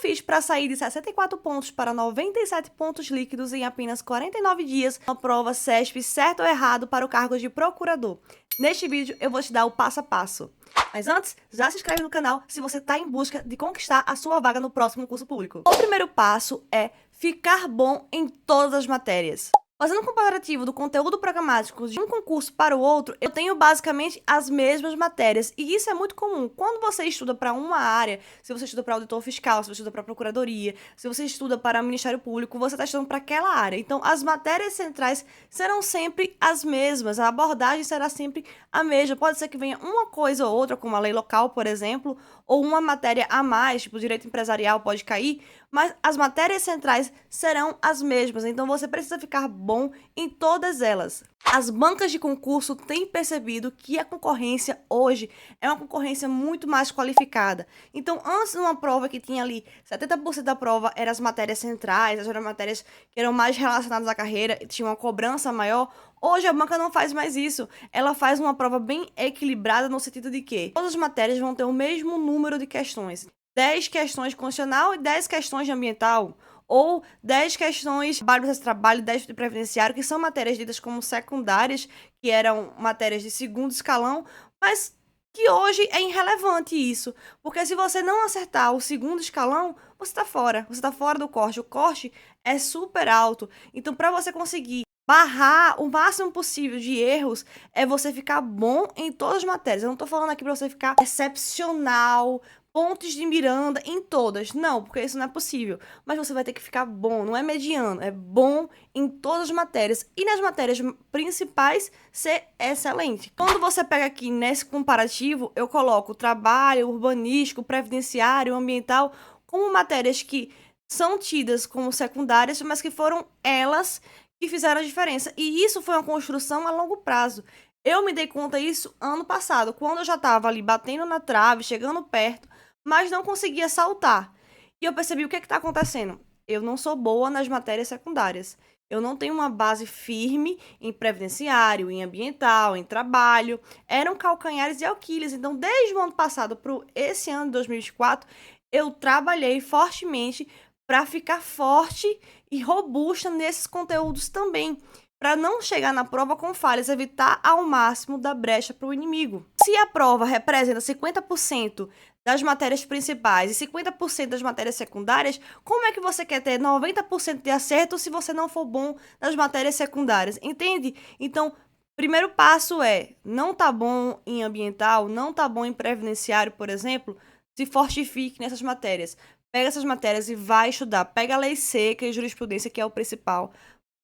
fiz para sair de 64 pontos para 97 pontos líquidos em apenas 49 dias na prova CESP certo ou errado para o cargo de procurador. Neste vídeo eu vou te dar o passo a passo. Mas antes, já se inscreve no canal se você está em busca de conquistar a sua vaga no próximo concurso público. O primeiro passo é ficar bom em todas as matérias. Fazendo um comparativo do conteúdo programático de um concurso para o outro, eu tenho basicamente as mesmas matérias. E isso é muito comum. Quando você estuda para uma área, se você estuda para auditor fiscal, se você estuda para procuradoria, se você estuda para Ministério Público, você está estudando para aquela área. Então, as matérias centrais serão sempre as mesmas. A abordagem será sempre a mesma. Pode ser que venha uma coisa ou outra, como a lei local, por exemplo, ou uma matéria a mais, tipo direito empresarial pode cair, mas as matérias centrais serão as mesmas, então você precisa ficar bom em todas elas. As bancas de concurso têm percebido que a concorrência hoje é uma concorrência muito mais qualificada. Então, antes de uma prova que tinha ali 70% da prova eram as matérias centrais, eram matérias que eram mais relacionadas à carreira, tinha uma cobrança maior. Hoje a banca não faz mais isso. Ela faz uma prova bem equilibrada no sentido de que todas as matérias vão ter o mesmo número de questões. 10 questões de constitucional e 10 questões de ambiental, ou 10 questões de trabalho e 10 de previdenciário, que são matérias ditas como secundárias, que eram matérias de segundo escalão, mas que hoje é irrelevante isso, porque se você não acertar o segundo escalão, você está fora do corte. O corte é super alto, então para você conseguir barrar o máximo possível de erros é você ficar bom em todas as matérias. Eu não tô falando aqui pra você ficar excepcional, pontos de Miranda em todas. Não, porque isso não é possível. Mas você vai ter que ficar bom, não é mediano, é bom em todas as matérias. E nas matérias principais, ser excelente. Quando você pega aqui nesse comparativo, eu coloco trabalho, urbanístico, previdenciário, ambiental, como matérias que são tidas como secundárias, mas que foram elas que fizeram a diferença. E isso foi uma construção a longo prazo. Eu me dei conta disso ano passado, quando eu já estava ali batendo na trave, chegando perto, mas não conseguia saltar. E eu percebi o que está acontecendo. Eu não sou boa nas matérias secundárias. Eu não tenho uma base firme em previdenciário, em ambiental, em trabalho. Eram calcanhares e Aquiles. Então, desde o ano passado para esse ano de 2024, eu trabalhei fortemente para ficar forte e robusta nesses conteúdos também, para não chegar na prova com falhas, evitar ao máximo da brecha para o inimigo. Se a prova representa 50% das matérias principais e 50% das matérias secundárias, como é que você quer ter 90% de acerto se você não for bom nas matérias secundárias? Entende? Então, primeiro passo é, não tá bom em ambiental, não tá bom em previdenciário, por exemplo, se fortifique nessas matérias. Pega essas matérias e vai estudar. Pega a lei seca e jurisprudência, que é o principal.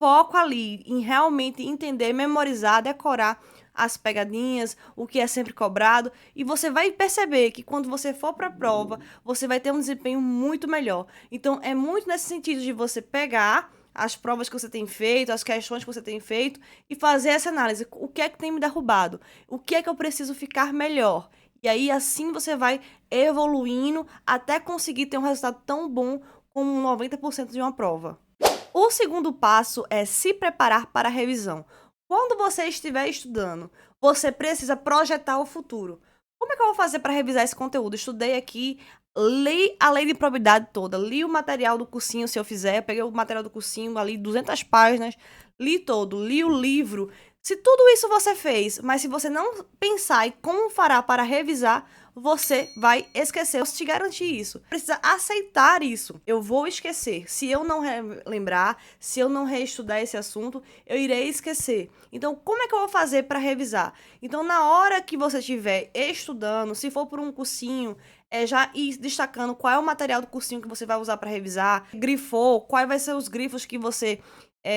Foco ali em realmente entender, memorizar, decorar as pegadinhas, o que é sempre cobrado. E você vai perceber que quando você for para a prova, você vai ter um desempenho muito melhor. Então, é muito nesse sentido de você pegar as provas que você tem feito, as questões que você tem feito e fazer essa análise. O que é que tem me derrubado? O que é que eu preciso ficar melhor? E aí, assim, você vai evoluindo até conseguir ter um resultado tão bom como 90% de uma prova. O segundo passo é se preparar para a revisão. Quando você estiver estudando, você precisa projetar o futuro. Como é que eu vou fazer para revisar esse conteúdo? Estudei aqui, li a lei de probidade toda, li o material do cursinho, se eu fizer, eu peguei o material do cursinho ali, 200 páginas, li todo, li o livro. Se tudo isso você fez, mas se você não pensar em como fará para revisar, você vai esquecer. Eu te garantir isso. Precisa aceitar isso. Eu vou esquecer. Se eu não lembrar, se eu não reestudar esse assunto, eu irei esquecer. Então, como é que eu vou fazer para revisar? Então, na hora que você estiver estudando, se for por um cursinho, já ir destacando qual é o material do cursinho que você vai usar para revisar, grifou, quais vai ser os grifos que você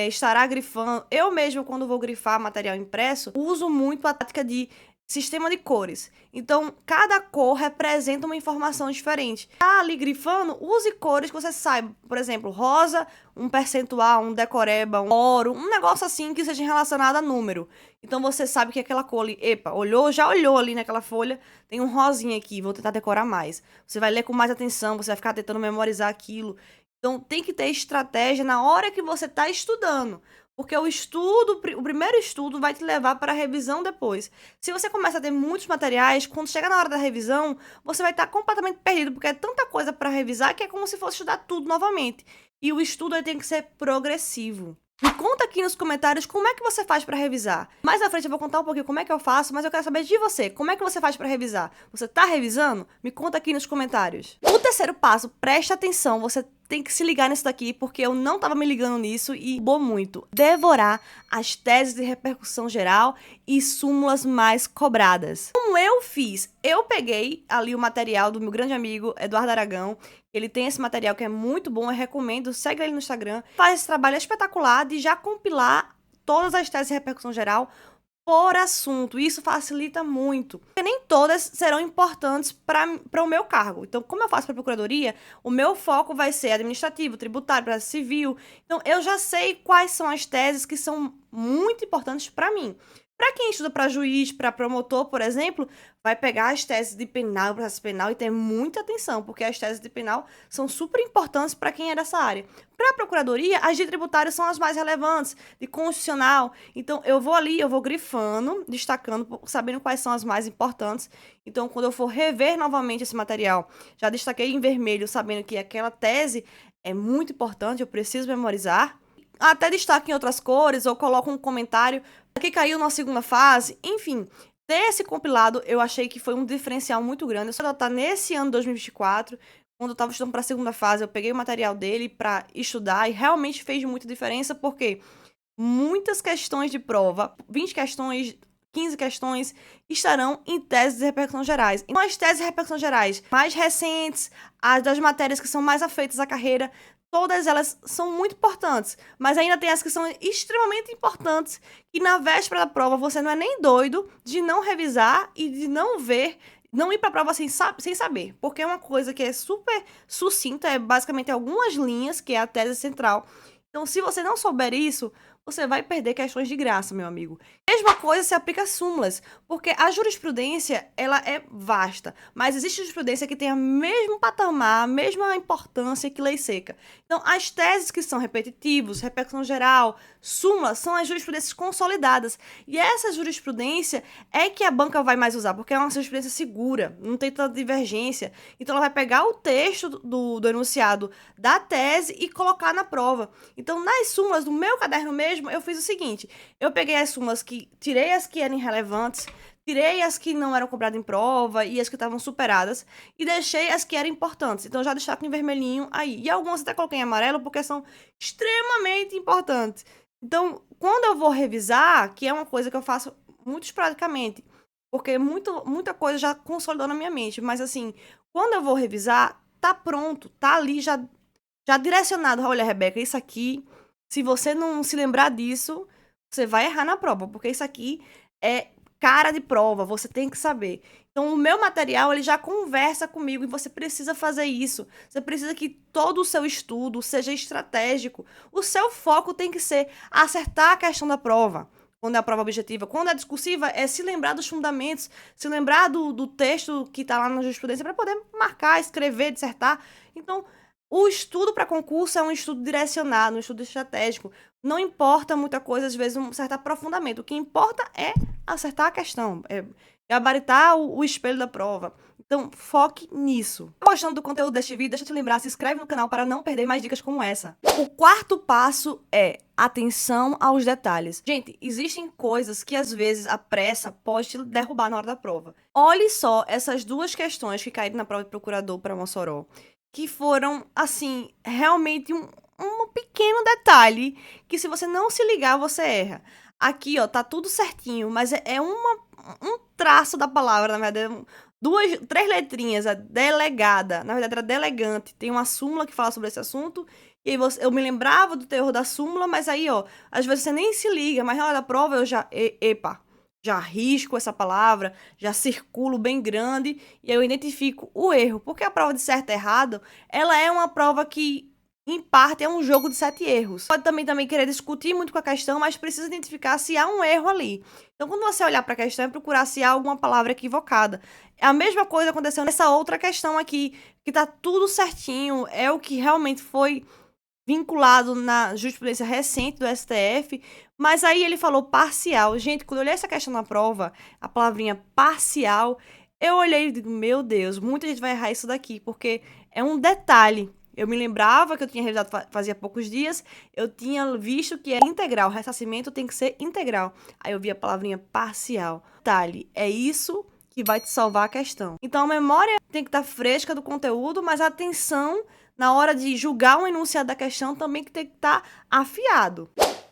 estará grifando. Eu mesmo, quando vou grifar material impresso, uso muito a tática de sistema de cores. Então, cada cor representa uma informação diferente. Tá ali grifando, use cores que você saiba. Por exemplo, rosa, um percentual, um decoreba, um ouro, um negócio assim que seja relacionado a número. Então, você sabe que aquela cor ali, epa, já olhou ali naquela folha, tem um rosinha aqui, vou tentar decorar mais. Você vai ler com mais atenção, você vai ficar tentando memorizar aquilo. Então, tem que ter estratégia na hora que você está estudando. Porque o primeiro estudo vai te levar para a revisão depois. Se você começa a ter muitos materiais, quando chega na hora da revisão, você vai estar completamente perdido, porque é tanta coisa para revisar que é como se fosse estudar tudo novamente. E o estudo aí tem que ser progressivo. Me conta aqui nos comentários como é que você faz para revisar. Mais à frente eu vou contar um pouquinho como é que eu faço, mas eu quero saber de você. Como é que você faz para revisar? Você tá revisando? Me conta aqui nos comentários. O terceiro passo, preste atenção, você tem que se ligar nisso daqui, porque eu não tava me ligando nisso e boa muito. Devorar as teses de repercussão geral e súmulas mais cobradas. Como eu fiz? Eu peguei ali o material do meu grande amigo Eduardo Aragão. Ele tem esse material que é muito bom, eu recomendo, segue ele no Instagram. Faz esse trabalho espetacular de já compilar todas as teses de repercussão geral por assunto. Isso facilita muito. Porque nem todas serão importantes para o meu cargo. Então, como eu faço para a procuradoria, o meu foco vai ser administrativo, tributário, processo civil. Então, eu já sei quais são as teses que são muito importantes para mim. Para quem estuda para juiz, para promotor, por exemplo, vai pegar as teses de penal, processo penal e ter muita atenção, porque as teses de penal são super importantes para quem é dessa área. Para a procuradoria, as de tributário são as mais relevantes, de constitucional. Então, eu vou ali, eu vou grifando, destacando, sabendo quais são as mais importantes. Então, quando eu for rever novamente esse material, já destaquei em vermelho, sabendo que aquela tese é muito importante, eu preciso memorizar. Até destaque em outras cores, ou coloco um comentário que caiu na segunda fase, enfim. Ter esse compilado, eu achei que foi um diferencial muito grande. Eu só tá nesse ano 2024, quando eu estava estudando para a segunda fase, eu peguei o material dele para estudar e realmente fez muita diferença, porque muitas questões de prova, 20 questões, 15 questões, estarão em teses de repercussão gerais. Então, as teses de repercussão gerais mais recentes, as das matérias que são mais afeitas à carreira, todas elas são muito importantes, mas ainda tem as que são extremamente importantes, que na véspera da prova você não é nem doido de não revisar e de não ver, não ir para a prova sem saber, porque é uma coisa que é super sucinta, é basicamente algumas linhas, que é a tese central. Então, se você não souber isso, você vai perder questões de graça, meu amigo. Mesma coisa se aplica a súmulas, porque a jurisprudência, ela é vasta, mas existe jurisprudência que tem o mesmo patamar, a mesma importância que lei seca. Então, as teses que são repetitivos, repercussão geral, súmulas, são as jurisprudências consolidadas. E essa jurisprudência é que a banca vai mais usar, porque é uma jurisprudência segura, não tem tanta divergência. Então, ela vai pegar o texto do enunciado da tese e colocar na prova. Então, nas súmulas do meu caderno mesmo, eu fiz o seguinte, eu peguei as súmulas tirei as que eram irrelevantes, tirei as que não eram cobradas em prova e as que estavam superadas e deixei as que eram importantes. Então, eu já destaco em vermelhinho aí. E algumas até coloquei em amarelo porque são extremamente importantes. Então, quando eu vou revisar, que é uma coisa que eu faço muito esporadicamente, porque muita coisa já consolidou na minha mente, mas assim, quando eu vou revisar, tá pronto, tá ali já direcionado. Olha, Rebeca, isso aqui, se você não se lembrar disso, você vai errar na prova, porque isso aqui é cara de prova, você tem que saber. Então, o meu material, ele já conversa comigo e você precisa fazer isso. Você precisa que todo o seu estudo seja estratégico. O seu foco tem que ser acertar a questão da prova, quando é a prova objetiva. Quando é discursiva, é se lembrar dos fundamentos, se lembrar do texto que está lá na jurisprudência para poder marcar, escrever, dissertar. Então, o estudo para concurso é um estudo direcionado, um estudo estratégico. Não importa muita coisa, às vezes, um certo aprofundamento. O que importa é acertar a questão, é gabaritar o espelho da prova. Então, foque nisso. Gostando do conteúdo deste vídeo, deixa eu te lembrar, se inscreve no canal para não perder mais dicas como essa. O quarto passo é atenção aos detalhes. Gente, existem coisas que às vezes a pressa pode te derrubar na hora da prova. Olhe só essas duas questões que caíram na prova de procurador para Mossoró, que foram, assim, realmente um pequeno detalhe que se você não se ligar, você erra. Aqui, ó, tá tudo certinho, mas é um traço da palavra, na verdade, três letrinhas, a delegada, na verdade era delegante, tem uma súmula que fala sobre esse assunto, e aí eu me lembrava do teor da súmula, mas aí, ó, às vezes você nem se liga, mas na hora da prova eu já, já risco essa palavra, já circulo bem grande, e eu identifico o erro, porque a prova de certo e errado, ela é uma prova que, em parte, é um jogo de 7 erros. Pode também querer discutir muito com a questão, mas precisa identificar se há um erro ali. Então, quando você olhar para a questão, é procurar se há alguma palavra equivocada. A mesma coisa aconteceu nessa outra questão aqui, que tá tudo certinho, é o que realmente foi vinculado na jurisprudência recente do STF, mas aí ele falou parcial. Gente, quando eu olhei essa questão na prova, a palavrinha parcial, eu olhei e digo, meu Deus, muita gente vai errar isso daqui, porque é um detalhe. Eu me lembrava que eu tinha revisado fazia poucos dias, eu tinha visto que é integral, o ressarcimento tem que ser integral. Aí eu vi a palavrinha parcial. Detalhe, é isso que vai te salvar a questão. Então a memória tem que estar fresca do conteúdo, mas a atenção na hora de julgar um enunciado da questão também que tem que estar afiado.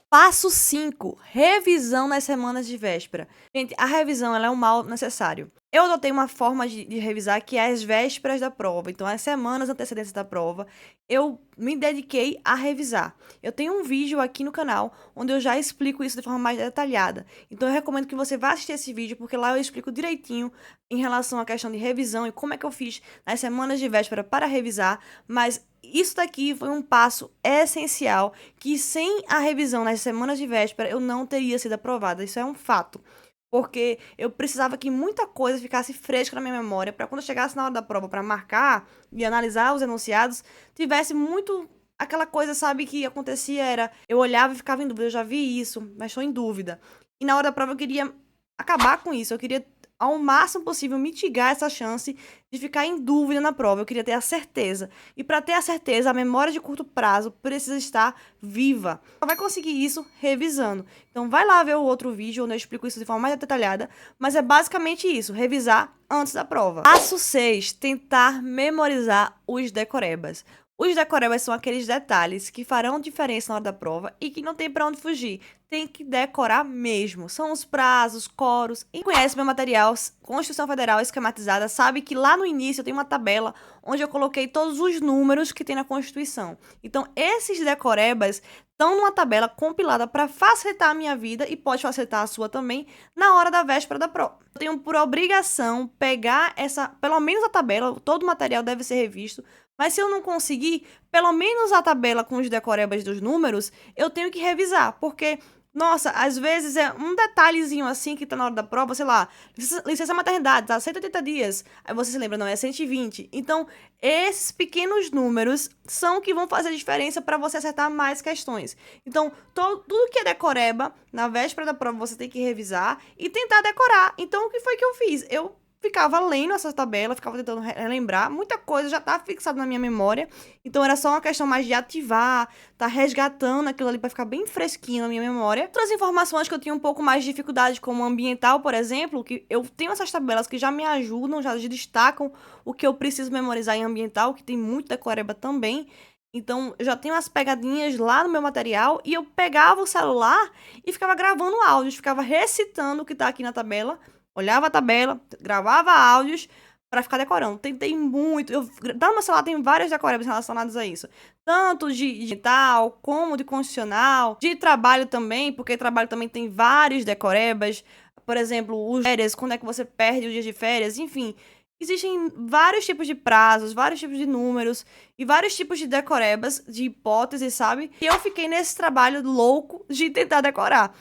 Passo 5, revisão nas semanas de véspera. Gente, a revisão ela é um mal necessário. Eu adotei uma forma de revisar que é as vésperas da prova. Então, as semanas antecedentes da prova, eu me dediquei a revisar. Eu tenho um vídeo aqui no canal onde eu já explico isso de forma mais detalhada. Então, eu recomendo que você vá assistir esse vídeo, porque lá eu explico direitinho em relação à questão de revisão e como é que eu fiz nas semanas de véspera para revisar. Mas isso daqui foi um passo essencial que sem a revisão nas semanas de véspera eu não teria sido aprovada. Isso é um fato. Porque eu precisava que muita coisa ficasse fresca na minha memória para quando eu chegasse na hora da prova para marcar e analisar os enunciados, tivesse muito aquela coisa, sabe, que acontecia era, eu olhava e ficava em dúvida, eu já vi isso, mas estou em dúvida. E na hora da prova eu queria acabar com isso, eu queria ao máximo possível mitigar essa chance de ficar em dúvida na prova. Eu queria ter a certeza. E para ter a certeza, a memória de curto prazo precisa estar viva. Só vai conseguir isso revisando. Então vai lá ver o outro vídeo onde eu explico isso de forma mais detalhada, mas é basicamente isso, revisar antes da prova. Passo 6, tentar memorizar os decorebas. Os decorebas são aqueles detalhes que farão diferença na hora da prova e que não tem para onde fugir. Tem que decorar mesmo. São os prazos, coros. Quem conhece meu material, Constituição Federal esquematizada, sabe que lá no início eu tenho uma tabela onde eu coloquei todos os números que tem na Constituição. Então, esses decorebas estão numa tabela compilada para facilitar a minha vida e pode facilitar a sua também na hora da véspera da prova. Eu tenho por obrigação pegar pelo menos a tabela, todo o material deve ser revisto. Mas se eu não conseguir, pelo menos a tabela com os decorebas dos números, eu tenho que revisar, porque, nossa, às vezes é um detalhezinho assim que tá na hora da prova, sei lá, licença maternidade, tá 180 dias, aí você se lembra, não, é 120. Então, esses pequenos números são que vão fazer a diferença para você acertar mais questões. Então, tudo que é decoreba, na véspera da prova você tem que revisar e tentar decorar. Então, o que foi que eu fiz? Eu ficava lendo essa tabela, ficava tentando relembrar, muita coisa já tá fixada na minha memória, então era só uma questão mais de ativar, tá resgatando aquilo ali para ficar bem fresquinho na minha memória. Outras informações que eu tinha um pouco mais de dificuldade, como ambiental, por exemplo, que eu tenho essas tabelas que já me ajudam, já destacam o que eu preciso memorizar em ambiental, que tem muito decoreba também. Então, eu já tenho as pegadinhas lá no meu material e eu pegava o celular e ficava gravando áudios, ficava recitando o que tá aqui na tabela, olhava a tabela, gravava áudios para ficar decorando. Tentei muito. No meu celular tem várias decorebas relacionadas a isso. Tanto de digital, como de constitucional, de trabalho também, porque trabalho também tem vários decorebas. Por exemplo, os férias, quando é que você perde os dias de férias, enfim. Existem vários tipos de prazos, vários tipos de números e vários tipos de decorebas, de hipóteses, sabe? E eu fiquei nesse trabalho louco de tentar decorar.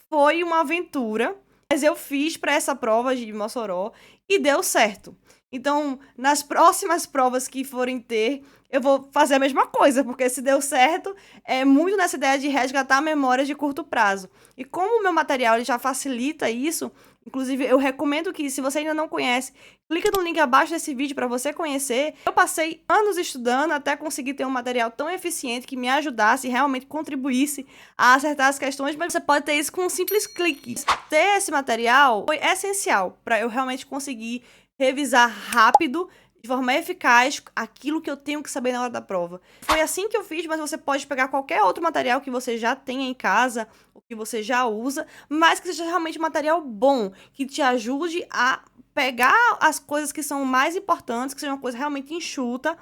Foi uma aventura. Mas eu fiz para essa prova de Mossoró e deu certo. Então, nas próximas provas que forem ter, eu vou fazer a mesma coisa, porque se deu certo, é muito nessa ideia de resgatar memórias de curto prazo. E como o meu material ele já facilita isso, inclusive eu recomendo que, se você ainda não conhece, clica no link abaixo desse vídeo para você conhecer. Eu passei anos estudando até conseguir ter um material tão eficiente que me ajudasse e realmente contribuísse a acertar as questões, mas você pode ter isso com um simples clique. Ter esse material foi essencial para eu realmente conseguir revisar rápido, de forma eficaz, aquilo que eu tenho que saber na hora da prova. Foi assim que eu fiz, mas você pode pegar qualquer outro material que você já tenha em casa, ou que você já usa, mas que seja realmente material bom, que te ajude a pegar as coisas que são mais importantes, que seja uma coisa realmente enxuta,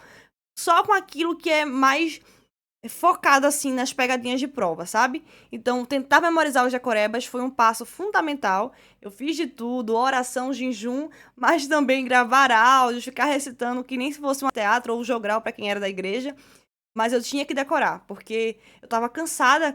só com aquilo que é mais focado assim nas pegadinhas de prova, sabe? Então, tentar memorizar os decorebas foi um passo fundamental. Eu fiz de tudo, oração, jejum, mas também gravar áudios, ficar recitando que nem se fosse um teatro ou jogral para quem era da igreja. Mas eu tinha que decorar, porque eu tava cansada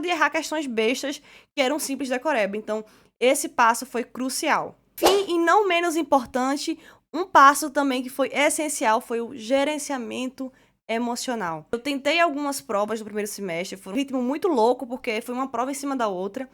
de errar questões bestas que eram simples decoreba. Então, esse passo foi crucial. Fim, e não menos importante, um passo também que foi essencial foi o gerenciamento emocional. Eu tentei algumas provas do primeiro semestre, foi um ritmo muito louco, porque foi uma prova em cima da outra,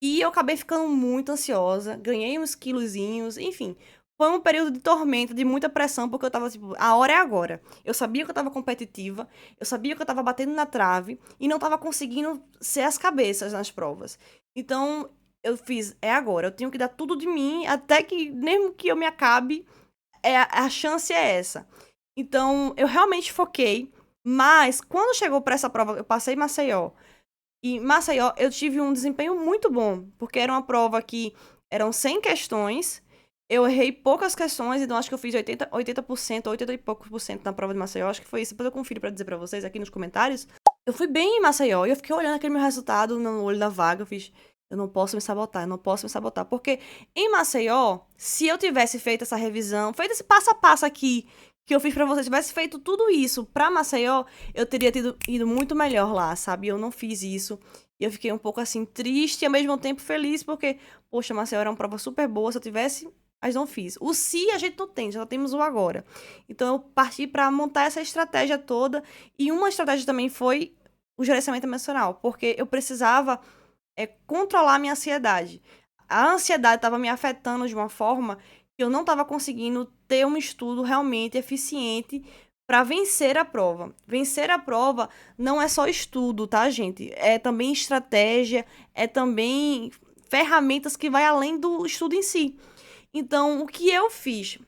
e eu acabei ficando muito ansiosa, ganhei uns quilozinhos, enfim. Foi um período de tormenta, de muita pressão, porque eu tava tipo, a hora é agora. Eu sabia que eu tava competitiva, eu sabia que eu tava batendo na trave, e não tava conseguindo ser as cabeças nas provas. Então, eu fiz, é agora, eu tenho que dar tudo de mim, até que, mesmo que eu me acabe, a chance é essa. Então, eu realmente foquei, mas quando chegou para essa prova, eu passei em Maceió. E em Maceió eu tive um desempenho muito bom, porque era uma prova que eram 100 questões, eu errei poucas questões, então acho que eu fiz 80%, 80 e poucos por cento na prova de Maceió, acho que foi isso. Depois eu confiro pra dizer pra vocês aqui nos comentários. Eu fui bem em Maceió e eu fiquei olhando aquele meu resultado no olho da vaga, eu fiz, eu não posso me sabotar, eu não posso me sabotar, porque em Maceió, se eu tivesse feito essa revisão, feito esse passo a passo aqui, que eu fiz pra vocês, tivesse feito tudo isso pra Maceió, eu teria ido muito melhor lá, sabe? Eu não fiz isso. E eu fiquei um pouco assim, triste e ao mesmo tempo feliz, porque, poxa, Maceió era uma prova super boa. Se eu tivesse, mas não fiz. O se a gente não tem, já temos o agora. Então eu parti pra montar essa estratégia toda. E uma estratégia também foi o gerenciamento emocional, porque eu precisava controlar a minha ansiedade. A ansiedade estava me afetando de uma forma que eu não estava conseguindo ter um estudo realmente eficiente para vencer a prova. Vencer a prova não é só estudo, tá, gente? É também estratégia, é também ferramentas que vai além do estudo em si. Então, o que eu fiz?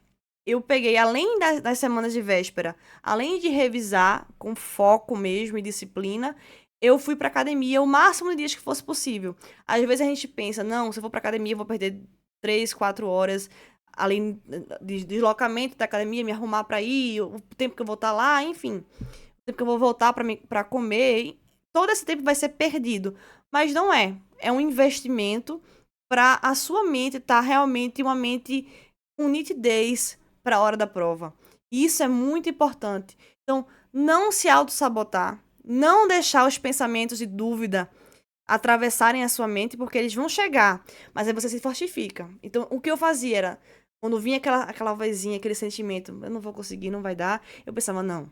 Eu peguei, além das semanas de véspera, além de revisar com foco mesmo e disciplina, eu fui pra academia o máximo de dias que fosse possível. Às vezes a gente pensa, não, se eu for pra academia, eu vou perder 3, 4 horas, além de deslocamento da academia, me arrumar pra ir, o tempo que eu vou estar lá, enfim, o tempo que eu vou voltar pra comer, todo esse tempo vai ser perdido. Mas não é. É um investimento pra a sua mente estar realmente uma mente com nitidez para a hora da prova. E isso é muito importante. Então, não se auto-sabotar, não deixar os pensamentos de dúvida atravessarem a sua mente, porque eles vão chegar, mas aí você se fortifica. Então, o que eu fazia era, quando vinha aquela vozinha, aquele sentimento, eu não vou conseguir, não vai dar, eu pensava, não,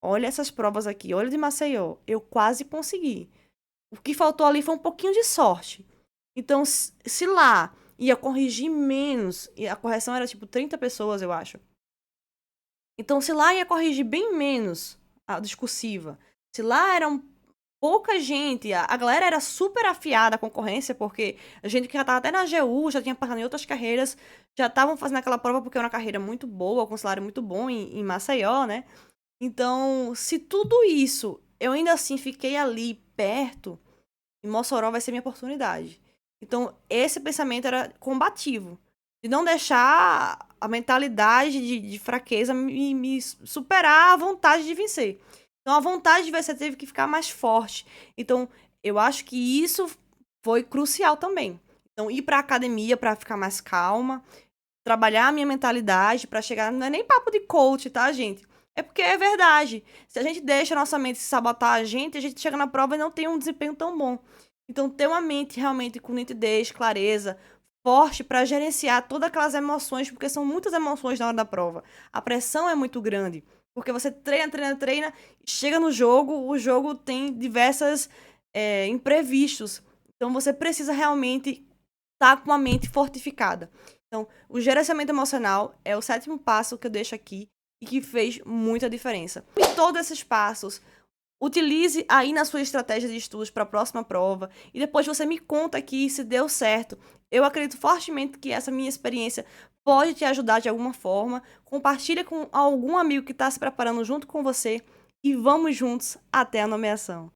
olha essas provas aqui, olha de Maceió, eu quase consegui. O que faltou ali foi um pouquinho de sorte. Então, se lá ia corrigir menos, e a correção era tipo 30 pessoas, eu acho. Então, se lá ia corrigir bem menos a discursiva, se lá eram pouca gente, a galera era super afiada a concorrência, porque a gente que já tava até na AGU, já tinha passado em outras carreiras, já estavam fazendo aquela prova porque era uma carreira muito boa, com salário muito bom em Maceió, né? Então, se tudo isso, eu ainda assim fiquei ali perto, em Mossoró vai ser minha oportunidade. Então, esse pensamento era combativo. De não deixar a mentalidade de fraqueza me superar a vontade de vencer. Então, a vontade de vencer teve que ficar mais forte. Então, eu acho que isso foi crucial também. Então, ir pra academia para ficar mais calma, trabalhar a minha mentalidade para chegar. Não é nem papo de coach, tá, gente? É porque é verdade. Se a gente deixa a nossa mente se sabotar a gente chega na prova e não tem um desempenho tão bom. Então, ter uma mente realmente com nitidez, clareza, forte para gerenciar todas aquelas emoções, porque são muitas emoções na hora da prova. A pressão é muito grande, porque você treina, treina, treina, chega no jogo, o jogo tem diversos imprevistos. Então, você precisa realmente estar com a mente fortificada. Então, o gerenciamento emocional é o 7º passo que eu deixo aqui e que fez muita diferença. E todos esses passos, utilize aí na sua estratégia de estudos para a próxima prova e depois você me conta aqui se deu certo. Eu acredito fortemente que essa minha experiência pode te ajudar de alguma forma. Compartilha com algum amigo que está se preparando junto com você e vamos juntos até a nomeação.